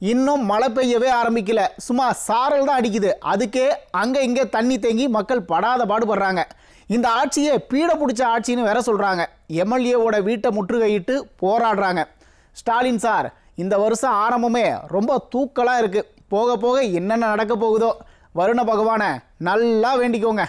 இன்னும் மழை பெய்யவே ஆரம்பிக்கல, சும்மா சாரல் தான் அடிக்குது. அதுக்கே அங்கே இங்கே தண்ணி தேங்கி மக்கள் படாத பாடுபடுறாங்க. இந்த ஆட்சியை பீட பிடிச்ச ஆட்சின்னு வேற சொல்கிறாங்க. எம்எல்ஏவோட வீட்டை முற்றுகையிட்டு போராடுறாங்க. ஸ்டாலின் சார், இந்த வருஷம் ஆரம்பமே ரொம்ப தூக்கலாக இருக்குது. போக போக என்னென்ன நடக்க போகுதோ வருண பகவானை நல்லா வேண்டிக்கோங்க.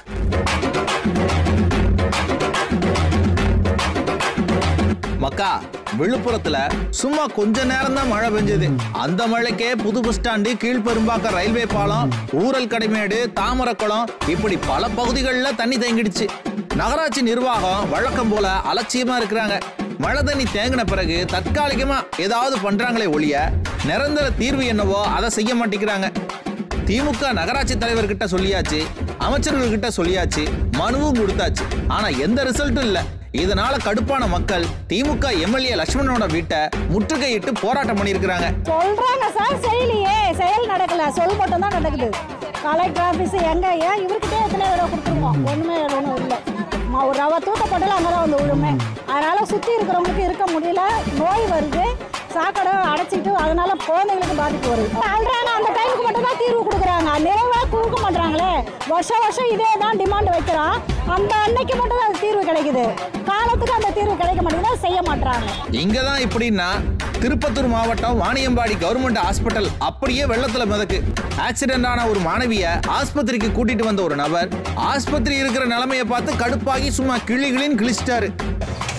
மக்கா, விழுப்புரத்துல சும்மா கொஞ்ச நேரம் தான் மழை பெஞ்சது. அந்த மழைக்கே புது பஸ் ஸ்டாண்டு, கீழ்பெரும்பாக்கம் ரயில்வே பாலம், ஊரல் கடைமேடு, தாமரக்குளம் இப்படி பல பகுதிகளில் தண்ணி தேங்கிடுச்சு. நகராட்சி நிர்வாகம் வழக்கம் போல அலட்சியமா இருக்கிறாங்க. மழை தண்ணி தேங்கின பிறகு தற்காலிகமா ஏதாவது பண்றாங்களே ஒழிய நிரந்தர தீர்வு என்னவோ அதை செய்ய மாட்டேங்கிறாங்க. திமுக நகராட்சி தலைவர்கிட்ட சொல்லியாச்சு, அமைச்சர்கள்கிட்ட சொல்லியாச்சு, மனுவும் கொடுத்தாச்சு. ஆனா எந்த ரிசல்ட்டும் இல்ல. இதனால கடுப்பான மக்கள் திமுக எம்எல்ஏ லட்சுமணனோட வீட்டை முற்றுகையிட்டு போராட்டம் பண்ணியிருக்கிறாங்க. சொல்றாங்க சார், செய்யலையே, செயல் நடக்கல, சொல் மட்டும் தான் நடக்குது. கலெக்டர் ஆபீஸ் எங்க இவர்கிட்ட எத்தனை தடவை கொடுத்துருவோம், ஒண்ணுமே ஒன்றும் இல்லை. ஒரு ரவை தூக்கப்பட்டாலும் அங்கதான் வந்து விழுமே. அதனால சுத்தி இருக்கிறவங்களுக்கு இருக்க முடியல, நோய் வருது, சாக்கடை அடைச்சிட்டு, அதனால குழந்தைங்களுக்கு பாதிப்பு வருது. அல்றாங்க, அந்த டைமுக்கு மட்டும் தான் தீர்வு கொடுக்குறாங்க, நிறைவா கொடுக்க மாட்டாங்களே. வருஷம் இதே தான் டிமாண்ட் வைக்கிறான், அந்த அன்னைக்கு மட்டும் தான் தீர்வு கிடைக்குது. காலத்துக்கு அந்த தீர்வு கிடைக்க மாட்டேங்குது, செய்ய மாட்டாங்க. இங்கதான் இப்படின்னா திருப்பத்தூர் மாவட்டம் வாணியம்பாடி கவர்மெண்ட் ஹாஸ்பிட்டல் அப்படியே வெள்ளத்துல மிதக்கு. ஆக்சிடென்ட் ஆன ஒரு மாணவிய ஆஸ்பத்திரிக்கு கூட்டிட்டு வந்த ஒரு நபர் ஆஸ்பத்திரி இருக்கிற நிலைமையை பார்த்து கடுப்பாகி சும்மா கிளின்னு கிழிச்சிட்டாரு.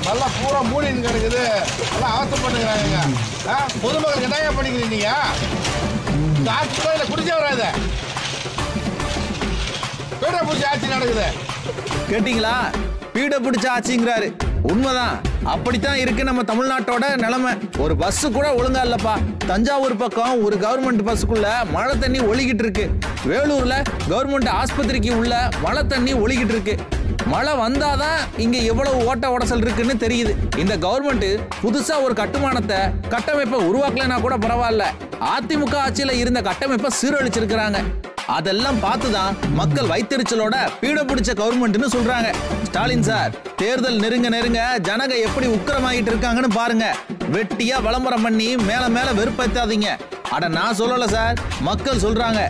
நல்லா பூரா மூலின்னு கிடக்குது, நல்லா அவசரப்பட்டுக்கிறாங்க. பொதுமக்கள் என்னையா பண்ணிக்கிறீங்க? குடிச்சே வராது, பீட பிடிச்ச ஆட்சி நடக்குது. கேட்டீங்களா? பீட பிடிச்ச ஆட்சிங்கிறாரு. உண்மைதான், அப்படித்தான் இருக்கு நம்ம தமிழ்நாட்டோட நிலைமை. ஒரு பஸ் கூட ஒழுங்கா இல்லப்பா. தஞ்சாவூர் பக்கம் ஒரு கவர்மெண்ட் பஸ்ஸுக்குள்ள மழை தண்ணி ஒழுகிட்டு இருக்கு. வேலூர்ல கவர்மெண்ட் ஆஸ்பத்திரிக்கு உள்ள மழை தண்ணி ஒழுகிட்டு இருக்கு. மழை வந்தாதான் இங்க எவ்வளவு ஓட்ட உடசல் இருக்குன்னு தெரியுது. இந்த கவர்மெண்ட் புதுசா ஒரு கட்டமைப்பை உருவாக்கலனா கூட பரவாயில்ல, அதிமுக ஆட்சியில இருந்த கட்டமைப்பை சீரழிச்சிருக்கிறாங்க. அதெல்லாம் பார்த்துதான் மக்கள் வைத்தறிச்சலோட பீட பிடிச்ச கவர்மெண்ட்னு சொல்றாங்க. ஸ்டாலின் சார், தேர்தல் நெருங்க ஜனங்க எப்படி உக்கிரமாயிட்டு இருக்காங்கன்னு பாருங்க. வெட்டியா விளம்பரம் பண்ணி மேல வெறுப்பேத்தாதீங்க. அட நான் சொல்லல சார், மக்கள் சொல்றாங்க.